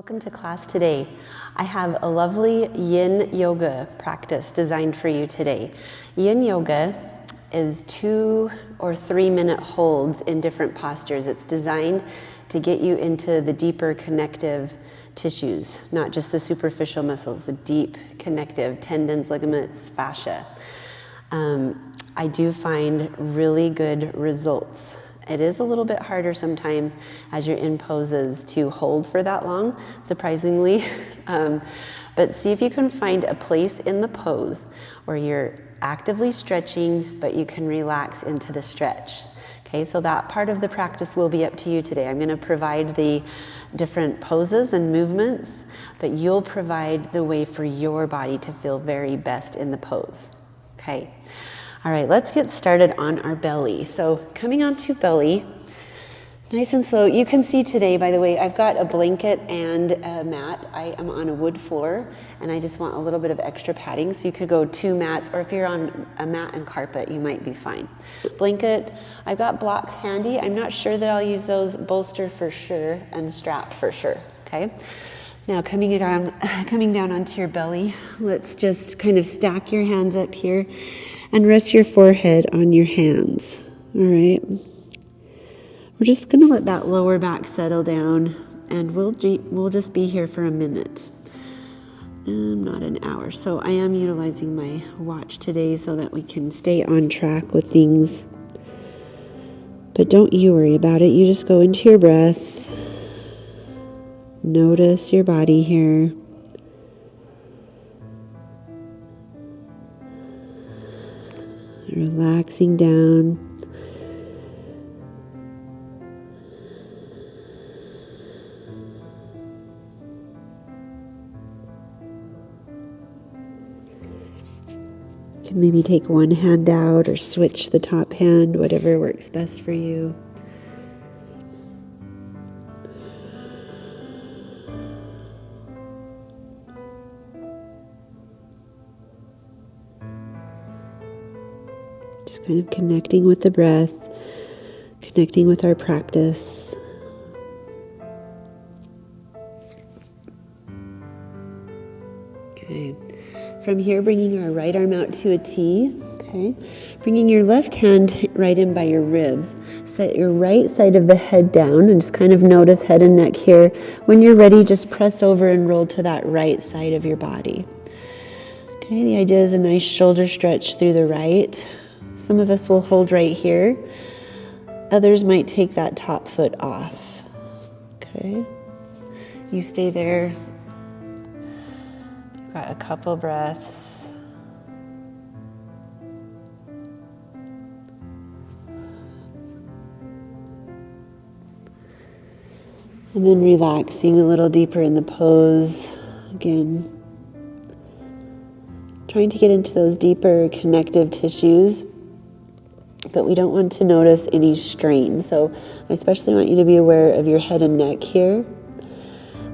Welcome to class today. I have a lovely Yin Yoga practice designed for you today. Yin Yoga is 2 or 3 minute holds in different postures. It's designed to get you into the deeper connective tissues, not just the superficial muscles, the deep connective tendons, ligaments, fascia. I do find really good results. It is a little bit harder sometimes as you're in poses to hold for that long, surprisingly. But see if you can find a place in the pose where you're actively stretching, but you can relax into the stretch. Okay, so that part of the practice will be up to you today. I'm going to provide the different poses and movements, but you'll provide the way for your body to feel very best in the pose. Okay. All right, let's get started on our belly. So coming onto belly, nice and slow. You can see today, by the way, I've got a blanket and a mat. I am on a wood floor, and I just want a little bit of extra padding. So you could go 2 mats, or if you're on a mat and carpet, you might be fine. Blanket, I've got blocks handy. I'm not sure that I'll use those. Bolster for sure, and strap for sure, okay? Now coming down onto your belly, let's just kind of stack your hands up here and rest your forehead on your hands. All right. We're just going to let that lower back settle down, and we'll just be here for a minute, not an hour. So I am utilizing my watch today so that we can stay on track with things. But don't you worry about it. You just go into your breath. Notice your body here. Relaxing down. You can maybe take one hand out or switch the top hand, whatever works best for you. Just kind of connecting with the breath, connecting with our practice. Okay. From here, bringing our right arm out to a T. Okay. Bringing your left hand right in by your ribs. Set your right side of the head down and just kind of notice head and neck here. When you're ready, just press over and roll to that right side of your body. Okay. The idea is a nice shoulder stretch through the right. Some of us will hold right here. Others might take that top foot off. Okay. You stay there. You've got a couple breaths. And then relaxing a little deeper in the pose. Again, trying to get into those deeper connective tissues. But we don't want to notice any strain. So I especially want you to be aware of your head and neck here.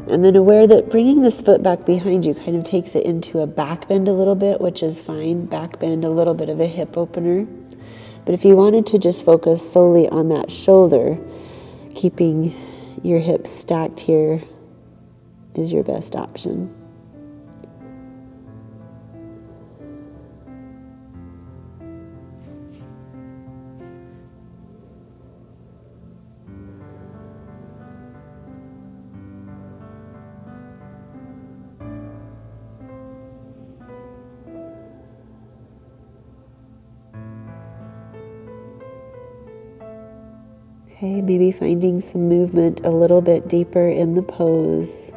And then aware that bringing this foot back behind you kind of takes it into a back bend a little bit, which is fine. Back bend, a little bit of a hip opener. But if you wanted to just focus solely on that shoulder, keeping your hips stacked here is your best option. Okay, maybe finding some movement a little bit deeper in the pose.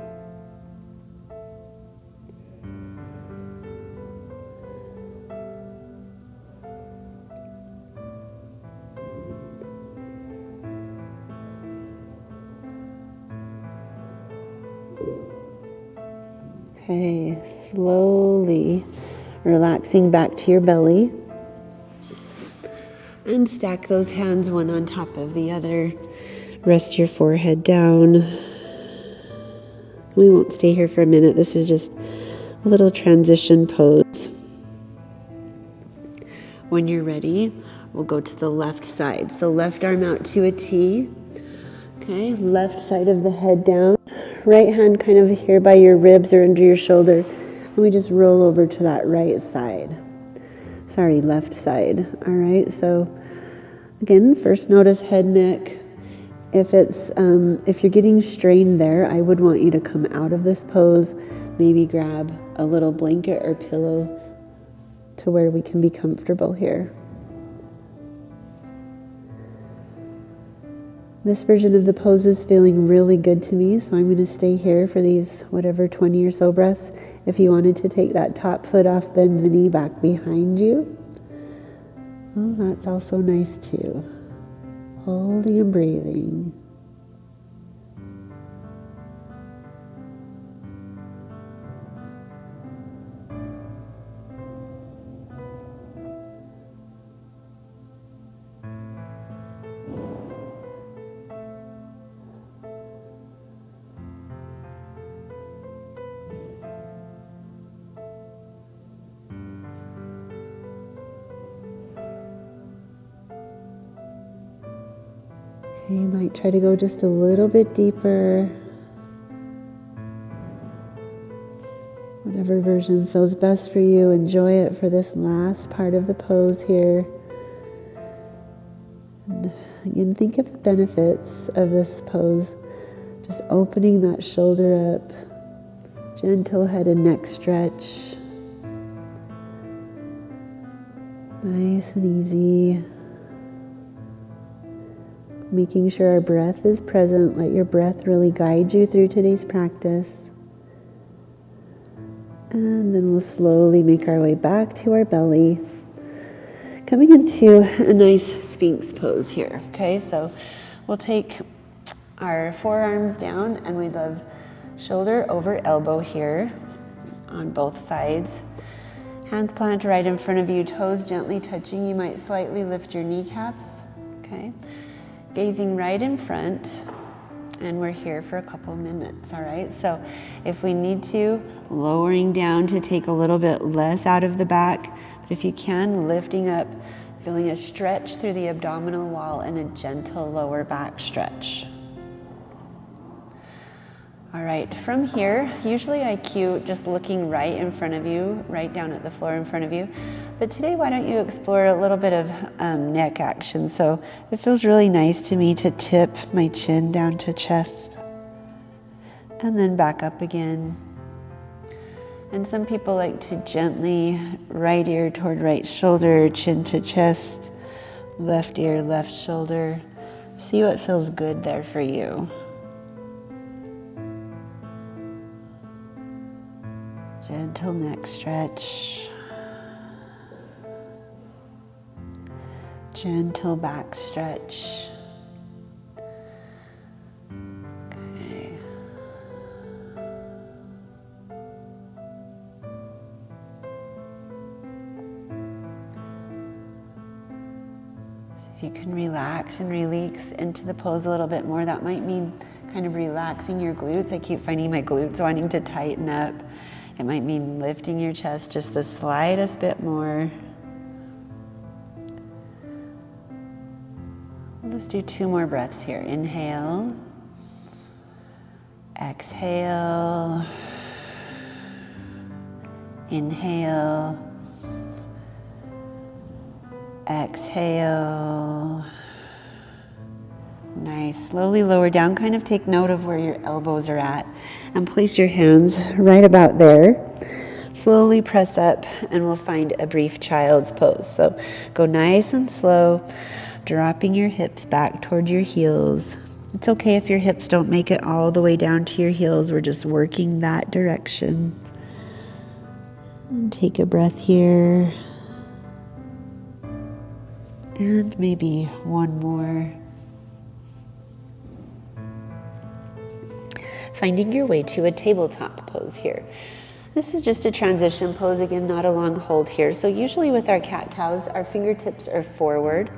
Okay, slowly relaxing back to your belly. And stack those hands one on top of the other. Rest your forehead down. We won't stay here for a minute. This is just a little transition pose. When you're ready, we'll go to the left side. So left arm out to a T. Okay, left side of the head down. right hand kind of here by your ribs or under your shoulder, and we just roll over to that right side. Sorry, left side. All right, so again, first notice head, neck. If you're getting strained there, I would want you to come out of this pose, maybe grab a little blanket or pillow to where we can be comfortable here. This version of the pose is feeling really good to me, so I'm going to stay here for these whatever 20 or so breaths. If you wanted to take that top foot off, bend the knee back behind you. Oh, that's also nice too. Holding and breathing. Okay, you might try to go just a little bit deeper. Whatever version feels best for you, enjoy it for this last part of the pose here. And again, think of the benefits of this pose. Just opening that shoulder up, gentle head and neck stretch. Nice and easy. Making sure our breath is present. Let your breath really guide you through today's practice. And then we'll slowly make our way back to our belly. Coming into a nice Spinx pose here. Okay, so we'll take our forearms down and we love shoulder over elbow here on both sides. Hands planted right in front of you, toes gently touching. You might slightly lift your kneecaps. Okay. Gazing right in front, and we're here for a couple minutes, all right? So if we need to, lowering down to take a little bit less out of the back, but if you can, lifting up, feeling a stretch through the abdominal wall and a gentle lower back stretch. All right, from here, usually I cue just looking right in front of you, right down at the floor in front of you. But today, why don't you explore a little bit of neck action? So it feels really nice to me to tip my chin down to chest and then back up again. And some people like to gently right ear toward right shoulder, chin to chest, left ear, left shoulder. See what feels good there for you. Gentle neck stretch. Gentle back stretch. Okay. So if you can relax and release into the pose a little bit more, that might mean kind of relaxing your glutes. I keep finding my glutes wanting to tighten up. It might mean lifting your chest just the slightest bit more. Let's do 2 more breaths here. Inhale. Exhale. Inhale. Exhale. Nice. Slowly lower down. Kind of take note of where your elbows are at and place your hands right about there. Slowly press up and we'll find a brief child's pose. So go nice and slow, dropping your hips back toward your heels. It's okay if your hips don't make it all the way down to your heels. We're just working that direction. And take a breath here. And maybe one more. Finding your way to a tabletop pose here. This is just a transition pose, again, not a long hold here. So usually with our cat-cows, our fingertips are forward.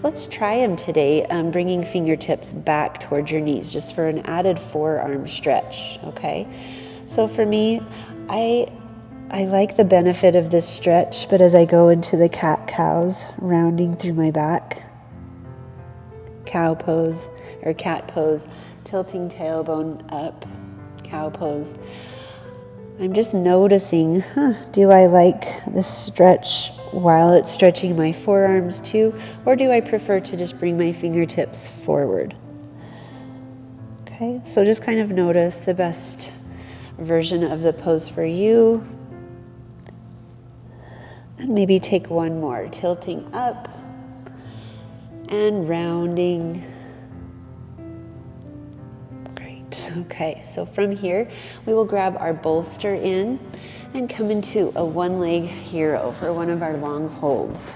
Let's try them today, bringing fingertips back towards your knees, just for an added forearm stretch, okay? So for me, I like the benefit of this stretch, but as I go into the cat-cows, rounding through my back, cow pose or cat pose, tilting tailbone up, cow pose. I'm just noticing, do I like the stretch while it's stretching my forearms too, or do I prefer to just bring my fingertips forward? Okay, so just kind of notice the best version of the pose for you. And maybe take one more, tilting up and rounding. Great, okay, so from here, we will grab our bolster in and come into a one-leg hero for one of our long holds.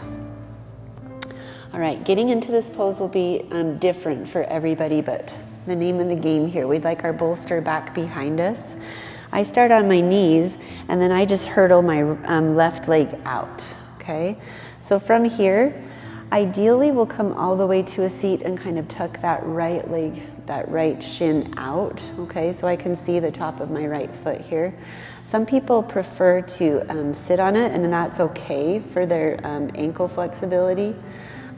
All right, getting into this pose will be different for everybody, but the name of the game here, we'd like our bolster back behind us. I start on my knees and then I just hurdle my left leg out, okay? So from here, ideally we'll come all the way to a seat and kind of tuck that right leg, that right shin out, okay? So I can see the top of my right foot here. Some people prefer to sit on it, and that's okay for their ankle flexibility.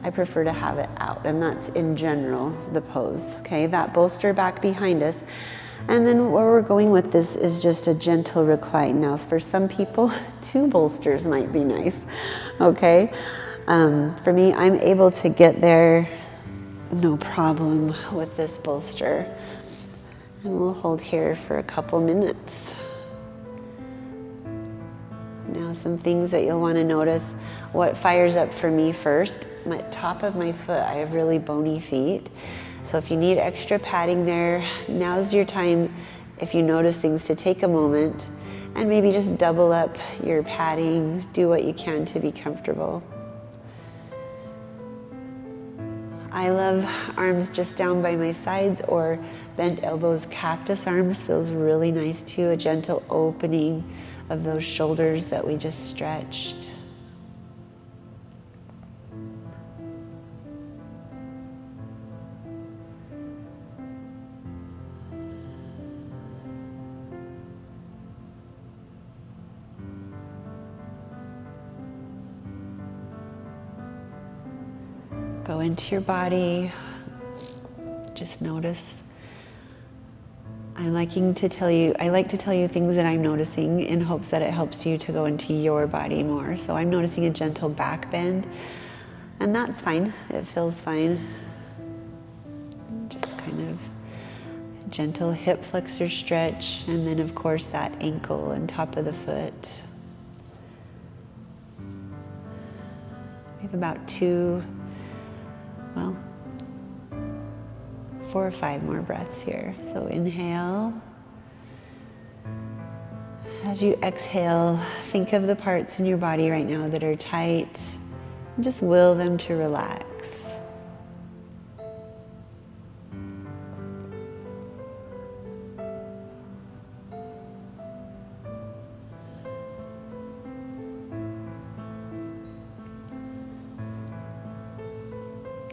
I prefer to have it out, and that's in general the pose, okay? That bolster back behind us. And then where we're going with this is just a gentle recline. Now, for some people, 2 bolsters might be nice, okay? For me, I'm able to get there, no problem with this bolster. And we'll hold here for a couple minutes. Now, some things that you'll want to notice. What fires up for me first, my top of my foot, I have really bony feet. So if you need extra padding there, now's your time, if you notice things, to take a moment and maybe just double up your padding, do what you can to be comfortable. I love arms just down by my sides, or bent elbows, cactus arms feels really nice too, a gentle opening of those shoulders that we just stretched. Go into your body, just notice. I like to tell you things that I'm noticing in hopes that it helps you to go into your body more. So I'm noticing a gentle back bend, and that's fine. It feels fine. Just kind of a gentle hip flexor stretch, and then of course that ankle and top of the foot. We have about 4 or 5 more breaths here. So inhale. As you exhale, think of the parts in your body right now that are tight, and just will them to relax.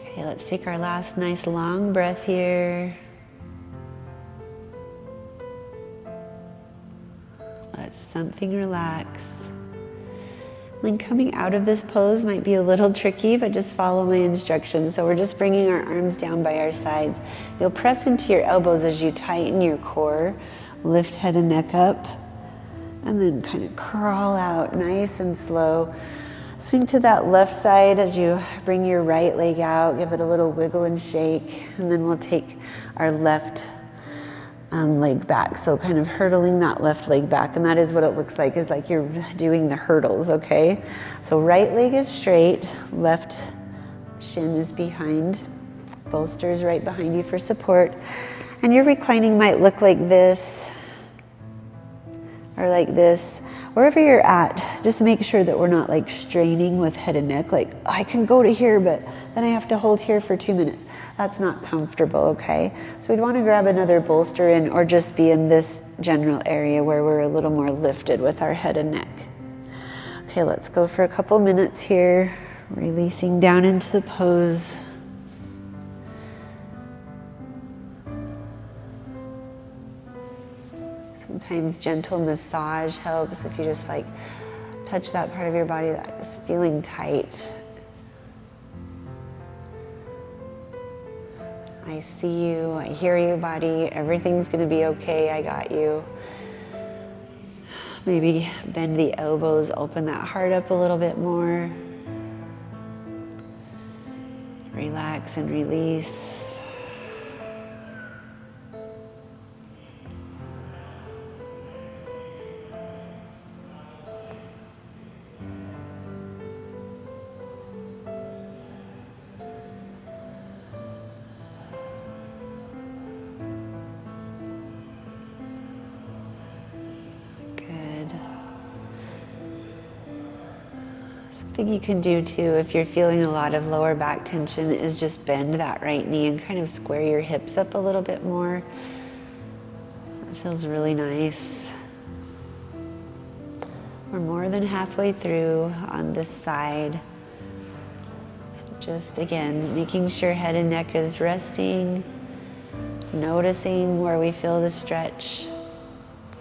Okay, let's take our last nice long breath here. Let something relax. Then coming out of this pose might be a little tricky, but just follow my instructions. So we're just bringing our arms down by our sides. You'll press into your elbows as you tighten your core, lift head and neck up, and then kind of crawl out nice and slow. Swing to that left side as you bring your right leg out, give it a little wiggle and shake, and then we'll take our left leg back. So kind of hurdling that left leg back, and that is what it looks like, is like you're doing the hurdles, okay? So right leg is straight, left shin is behind, bolster is right behind you for support, and your reclining might look like this, or like this. Wherever you're at, just make sure that we're not like straining with head and neck, like I can go to here, but then I have to hold here for 2 minutes. That's not comfortable, okay? So we'd want to grab another bolster in, or just be in this general area where we're a little more lifted with our head and neck. Okay, let's go for a couple minutes here, releasing down into the pose. Sometimes gentle massage helps, if you just like touch that part of your body that is feeling tight. I see you, I hear you, body. Everything's gonna be okay, I got you. Maybe bend the elbows, open that heart up a little bit more. Relax and release. Something you can do too if you're feeling a lot of lower back tension is just bend that right knee and kind of square your hips up a little bit more. That feels really nice. We're more than halfway through on this side. So just again, making sure head and neck is resting, noticing where we feel the stretch,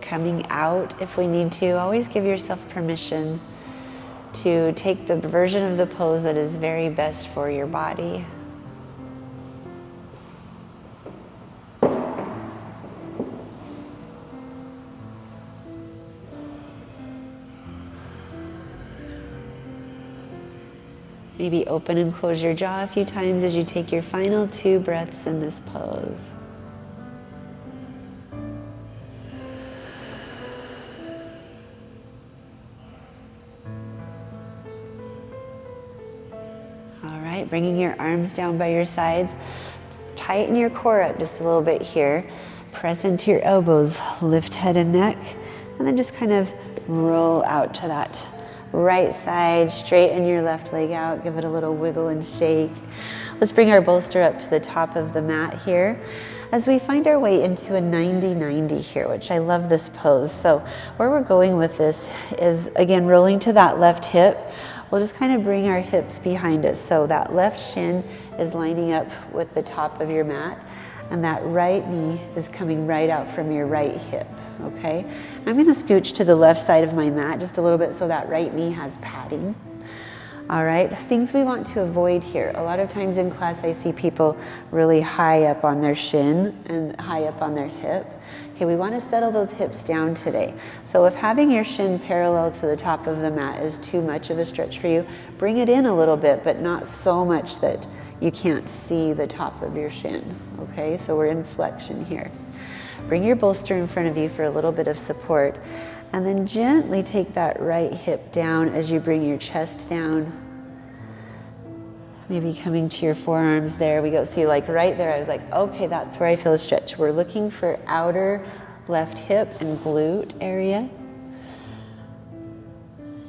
coming out if we need to. Always give yourself permission to take the version of the pose that is very best for your body. Maybe open and close your jaw a few times as you take your final 2 breaths in this pose. Bringing your arms down by your sides. Tighten your core up just a little bit here. Press into your elbows, lift head and neck, and then just kind of roll out to that right side. Straighten your left leg out, give it a little wiggle and shake. Let's bring our bolster up to the top of the mat here as we find our way into a 90-90 here, which I love this pose. So where we're going with this is, again, rolling to that left hip. We'll just kind of bring our hips behind us. So that left shin is lining up with the top of your mat, and that right knee is coming right out from your right hip, okay? I'm gonna scooch to the left side of my mat just a little bit so that right knee has padding. All right, things we want to avoid here. A lot of times in class I see people really high up on their shin and high up on their hip. Okay, we want to settle those hips down today. So if having your shin parallel to the top of the mat is too much of a stretch for you, bring it in a little bit, but not so much that you can't see the top of your shin, okay? So we're in flexion here. Bring your bolster in front of you for a little bit of support, and then gently take that right hip down as you bring your chest down. Maybe coming to your forearms there. We go, see, like right there, I was like, okay, that's where I feel a stretch. We're looking for outer left hip and glute area.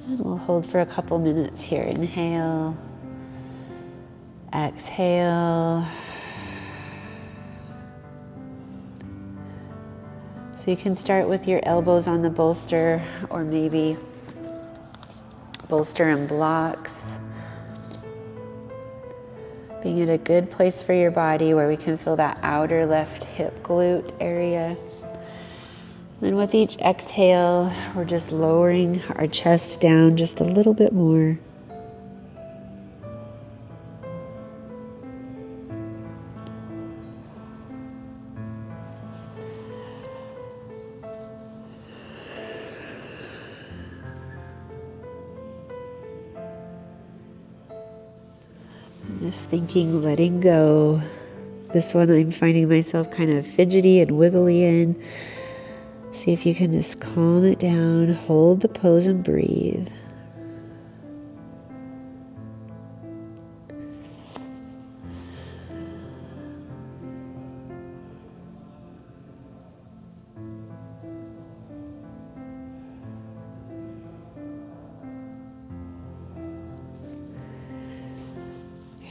And we'll hold for a couple minutes here. Inhale, exhale. So you can start with your elbows on the bolster, or maybe bolster and blocks. Being at a good place for your body where we can feel that outer left hip glute area. Then with each exhale, we're just lowering our chest down just a little bit more. Just thinking, letting go. This one I'm finding myself kind of fidgety and wiggly in. See if you can just calm it down, hold the pose and breathe.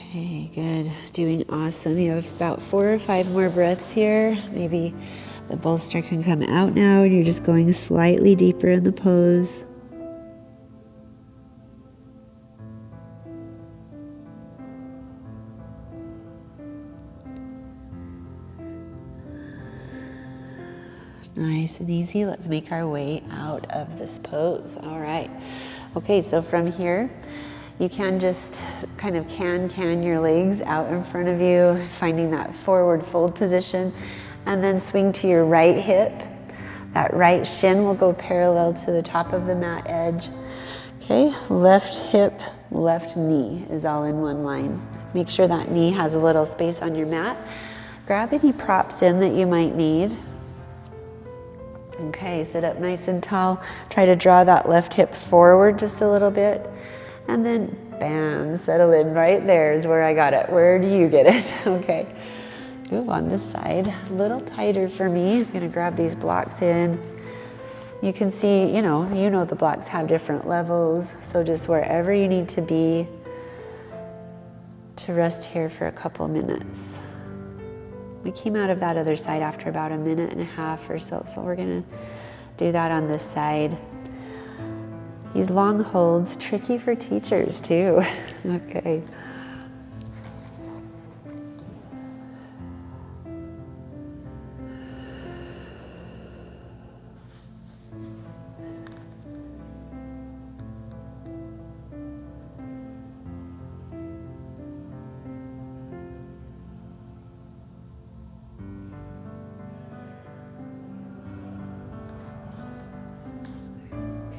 Okay, good. Doing awesome. You have about 4 or 5 more breaths here. Maybe the bolster can come out now and you're just going slightly deeper in the pose. Nice and easy. Let's make our way out of this pose. All right. Okay, so from here, You can just kind of can your legs out in front of you, finding that forward fold position, and then swing to your right hip. That right shin will go parallel to the top of the mat edge. Okay, left hip, left knee is all in one line. Make sure that knee has a little space on your mat. Grab any props in that you might need. Okay, sit up nice and tall. Try to draw that left hip forward just a little bit. And then, bam, settle in. Right there is where I got it. Where do you get it? Okay. Ooh, on this side, a little tighter for me. I'm gonna grab these blocks in. You can see, you know the blocks have different levels. So just wherever you need to be to rest here for a couple minutes. We came out of that other side after about a minute and a half or so. So we're gonna do that on this side. These long holds, tricky for teachers too. Okay.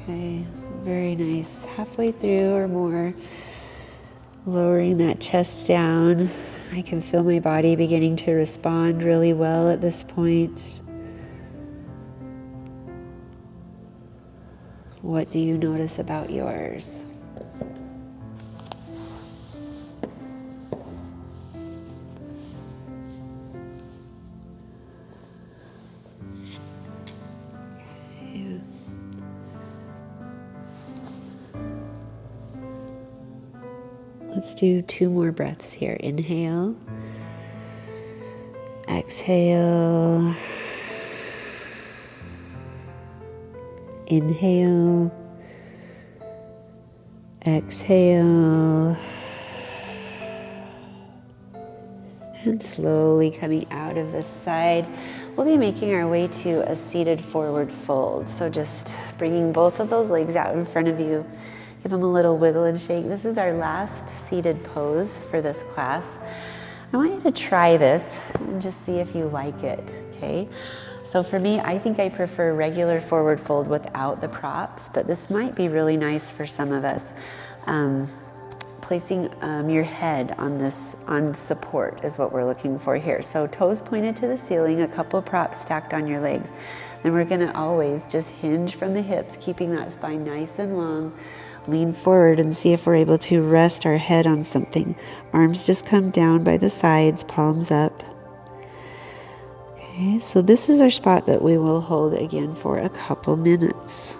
Okay, very nice. Halfway through or more, lowering that chest down. I can feel my body beginning to respond really well at this point. What do you notice about yours? Let's do 2 more breaths here. Inhale, exhale, inhale, exhale, and slowly coming out of this side. We'll be making our way to a seated forward fold. So just bringing both of those legs out in front of you. Give them a little wiggle and shake. This is our last seated pose for this class. I want you to try this and just see if you like it, okay? So for me, I think I prefer regular forward fold without the props, but this might be really nice for some of us. Placing your head on support is what we're looking for here. So toes pointed to the ceiling, a couple props stacked on your legs. Then we're gonna always just hinge from the hips, keeping that spine nice and long. Lean forward and see if we're able to rest our head on something. Arms just come down by the sides, palms up. Okay, so this is our spot that we will hold again for a couple minutes.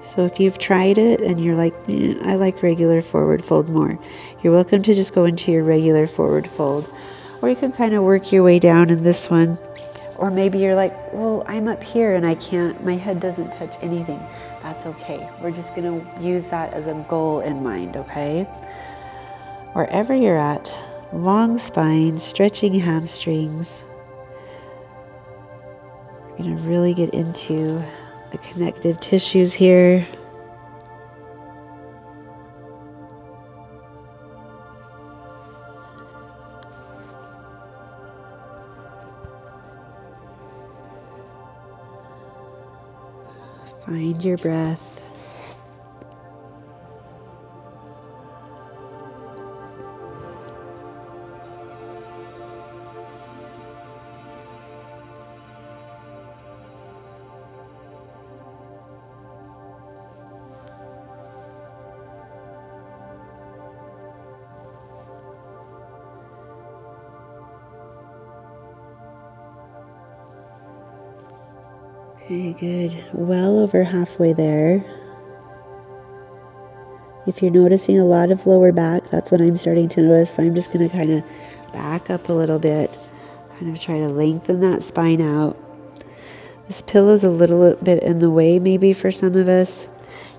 So if you've tried it and you're like, I like regular forward fold more, you're welcome to just go into your regular forward fold. Or you can kind of work your way down in this one. Or maybe you're like, well, I'm up here and I can't, my head doesn't touch anything. That's okay. We're just gonna use that as a goal in mind, okay? Wherever you're at, long spine, stretching hamstrings. We're gonna really get into the connective tissues here. Find your breath. Okay, good. Well over halfway there. If you're noticing a lot of lower back, that's what I'm starting to notice. So I'm just going to kind of back up a little bit, kind of try to lengthen that spine out. This pillow's a little bit in the way maybe for some of us.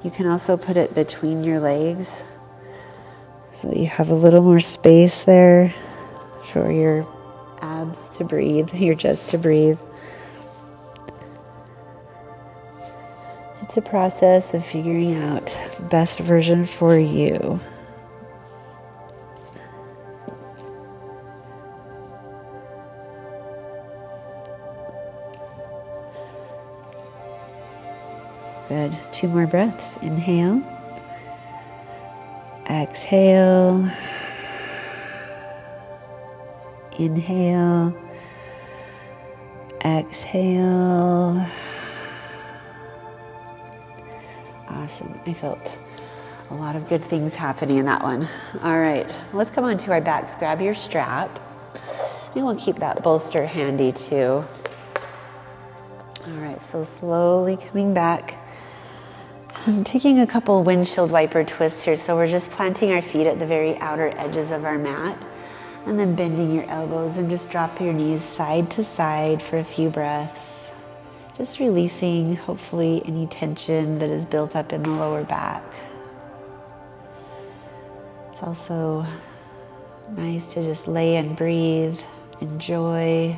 You can also put it between your legs so that you have a little more space there for your abs to breathe, your chest to breathe. It's a process of figuring out the best version for you. Good. 2 more breaths. Inhale. Exhale. Inhale. Exhale. Awesome. I felt a lot of good things happening in that one. All right, let's come on to our backs. Grab your strap. And we'll keep that bolster handy too. All right, so slowly coming back. I'm taking a couple windshield wiper twists here. So we're just planting our feet at the very outer edges of our mat and then bending your elbows and just drop your knees side to side for a few breaths. Just releasing, hopefully, any tension that is built up in the lower back. It's also nice to just lay and breathe, enjoy.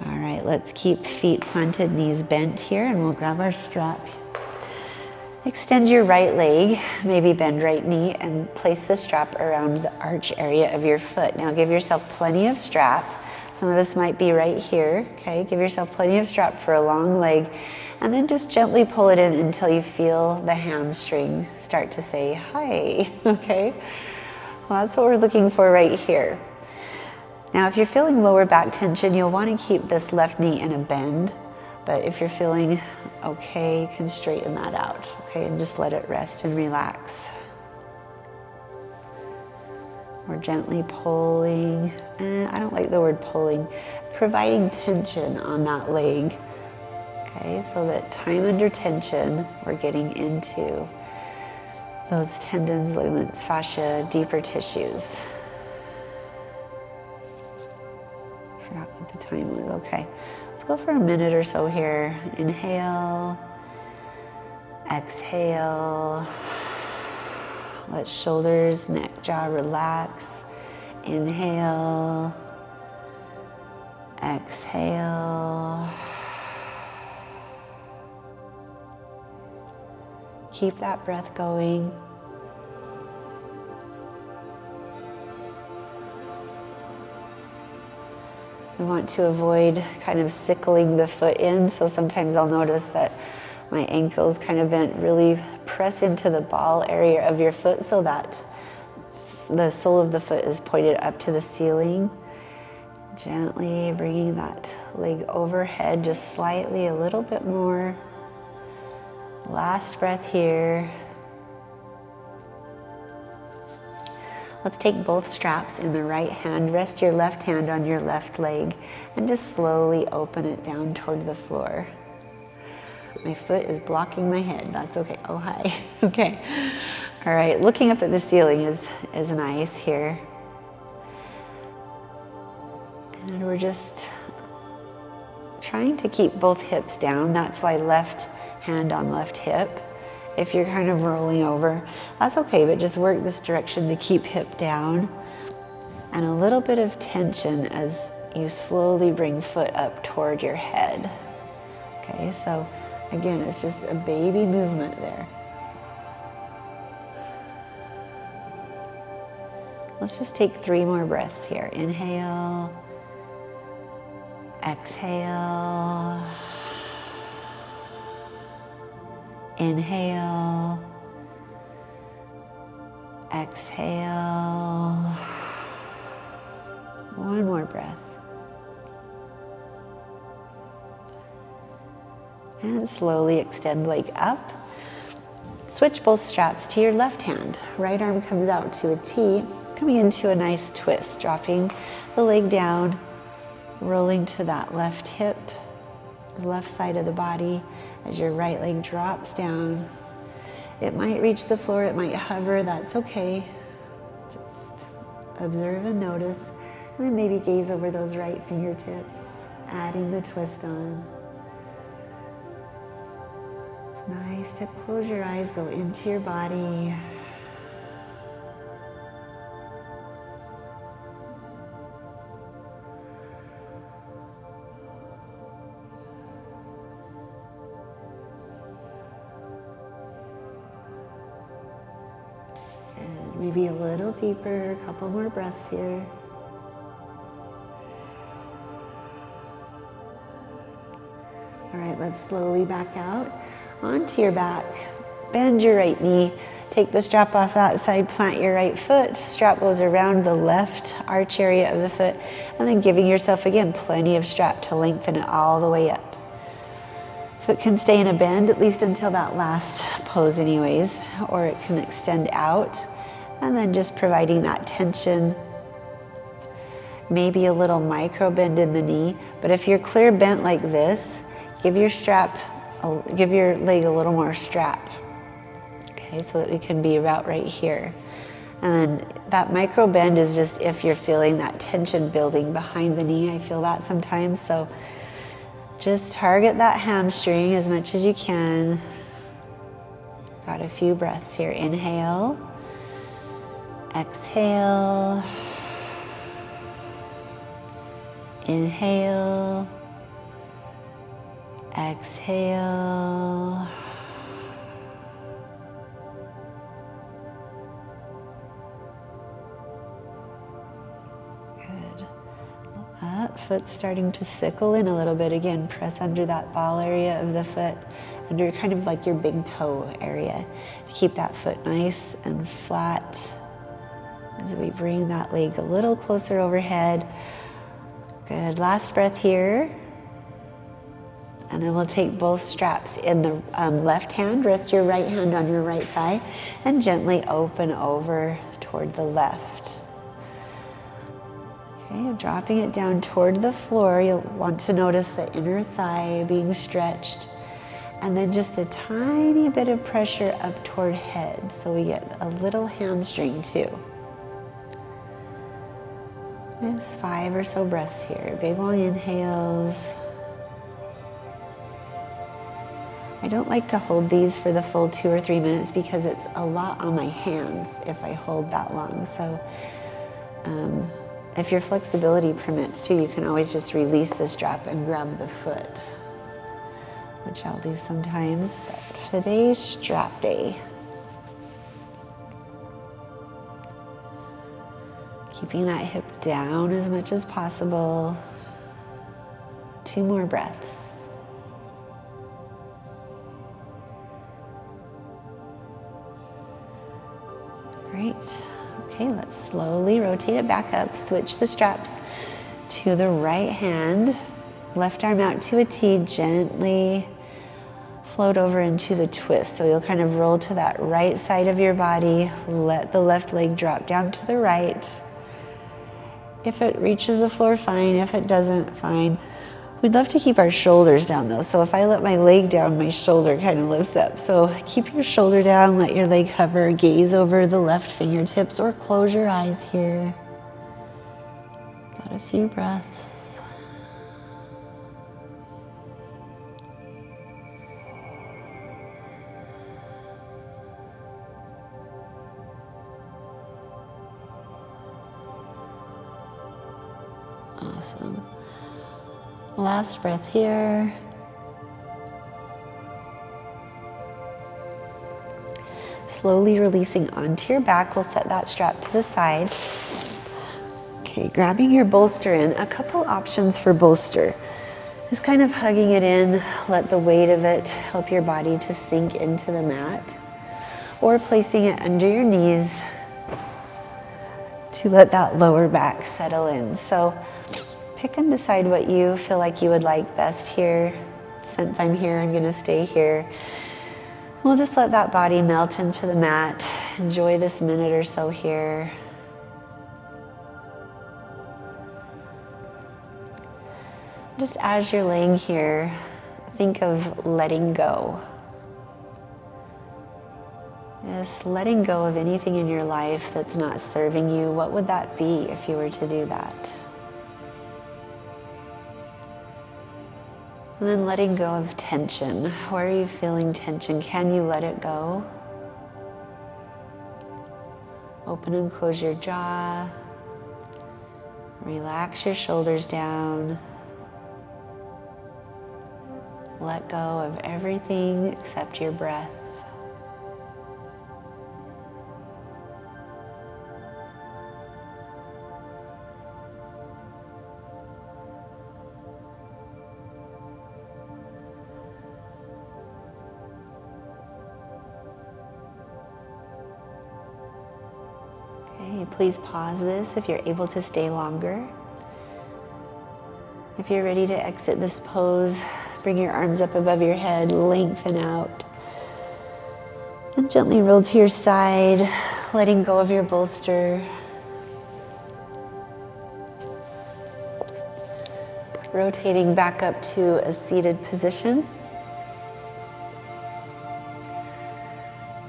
All right, let's keep feet planted, knees bent here, and we'll grab our strap. Extend your right leg, maybe bend right knee, and place the strap around the arch area of your foot. Now give yourself plenty of strap. Some of us might be right here, okay? Give yourself plenty of strap for a long leg, and then just gently pull it in until you feel the hamstring start to say, hi, okay? Well, that's what we're looking for right here. Now, if you're feeling lower back tension, you'll want to keep this left knee in a bend. But if you're feeling okay, you can straighten that out, okay? And just let it rest and relax. We're gently pulling, I don't like the word pulling, providing tension on that leg, okay? So that time under tension, we're getting into those tendons, ligaments, fascia, deeper tissues. Forgot what the time was. Okay, let's go for a minute or so here. Inhale, exhale. Let shoulders, neck, jaw relax. Inhale, exhale. Keep that breath going. We want to avoid kind of sickling the foot in, so sometimes I'll notice that my ankles kind of bent, really press into the ball area of your foot so that the sole of the foot is pointed up to the ceiling. Gently bringing that leg overhead, just slightly, a little bit more. Last breath here. Let's take both straps in the right hand, rest your left hand on your left leg, and just slowly open it down toward the floor. My foot is blocking my head, that's okay. Oh, hi, okay. All right, looking up at the ceiling is nice here. And we're just trying to keep both hips down. That's why left hand on left hip. If you're kind of rolling over, that's okay, but just work this direction to keep hip down. And a little bit of tension as you slowly bring foot up toward your head. Okay, so again, it's just a baby movement there. Let's just take 3 more breaths here. Inhale, exhale. Inhale, exhale. One more breath. And slowly extend leg up. Switch both straps to your left hand. Right arm comes out to a T, coming into a nice twist, dropping the leg down, rolling to that left hip, left side of the body as your right leg drops down. It might reach the floor, it might hover, that's okay. Just observe and notice, and then maybe gaze over those right fingertips, adding the twist on. It's nice to close your eyes, go into your body. Maybe a little deeper, a couple more breaths here. All right, let's slowly back out onto your back. Bend your right knee. Take the strap off that side, plant your right foot. Strap goes around the left arch area of the foot, and then giving yourself, again, plenty of strap to lengthen it all the way up. Foot can stay in a bend, at least until that last pose anyways, or it can extend out, and then just providing that tension. Maybe a little micro bend in the knee, but if you're clear bent like this, give your leg a little more strap. Okay, so that we can be about right here. And then that micro bend is just if you're feeling that tension building behind the knee. I feel that sometimes, so just target that hamstring as much as you can. Got a few breaths here. Inhale, exhale, inhale, exhale. Good. That foot's starting to sickle in a little bit. Again, press under that ball area of the foot, under kind of like your big toe area, to keep that foot nice and flat as we bring that leg a little closer overhead. Good. Last breath here. And then we'll take both straps in the left hand, rest your right hand on your right thigh, and gently open over toward the left. Okay, dropping it down toward the floor. You'll want to notice the inner thigh being stretched, and then just a tiny bit of pressure up toward head, so we get a little hamstring too. Just 5 or so breaths here. Big long inhales. I don't like to hold these for the full 2 or 3 minutes because it's a lot on my hands if I hold that long. So if your flexibility permits too, you can always just release the strap and grab the foot, which I'll do sometimes, but today's strap day. Keeping that hip down as much as possible. 2 more breaths. Great. Okay, let's slowly rotate it back up. Switch the straps to the right hand. Left arm out to a T. Gently float over into the twist. So you'll kind of roll to that right side of your body. Let the left leg drop down to the right. If it reaches the floor, fine. If it doesn't, fine. We'd love to keep our shoulders down though. So if I let my leg down, my shoulder kind of lifts up. So keep your shoulder down, let your leg hover, gaze over the left fingertips or close your eyes here. Got a few breaths. Awesome. Last breath here. Slowly releasing onto your back. We'll set that strap to the side. Okay, grabbing your bolster in. A couple options for bolster. Just kind of hugging it in. Let the weight of it help your body to sink into the mat. Or placing it under your knees to let that lower back settle in. So pick and decide what you feel like you would like best here. Since I'm here, I'm gonna stay here. We'll just let that body melt into the mat. Enjoy this minute or so here. Just as you're laying here, think of letting go. Just letting go of anything in your life that's not serving you. What would that be if you were to do that? And then letting go of tension. Where are you feeling tension? Can you let it go? Open and close your jaw. Relax your shoulders down. Let go of everything except your breath. Okay, please pause this if you're able to stay longer. If you're ready to exit this pose, bring your arms up above your head, lengthen out. And gently roll to your side, letting go of your bolster. Rotating back up to a seated position.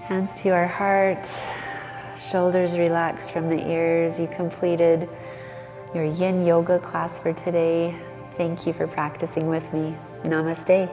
Hands to our heart, shoulders relaxed from the ears. You completed your Yin Yoga class for today. Thank you for practicing with me. Namaste.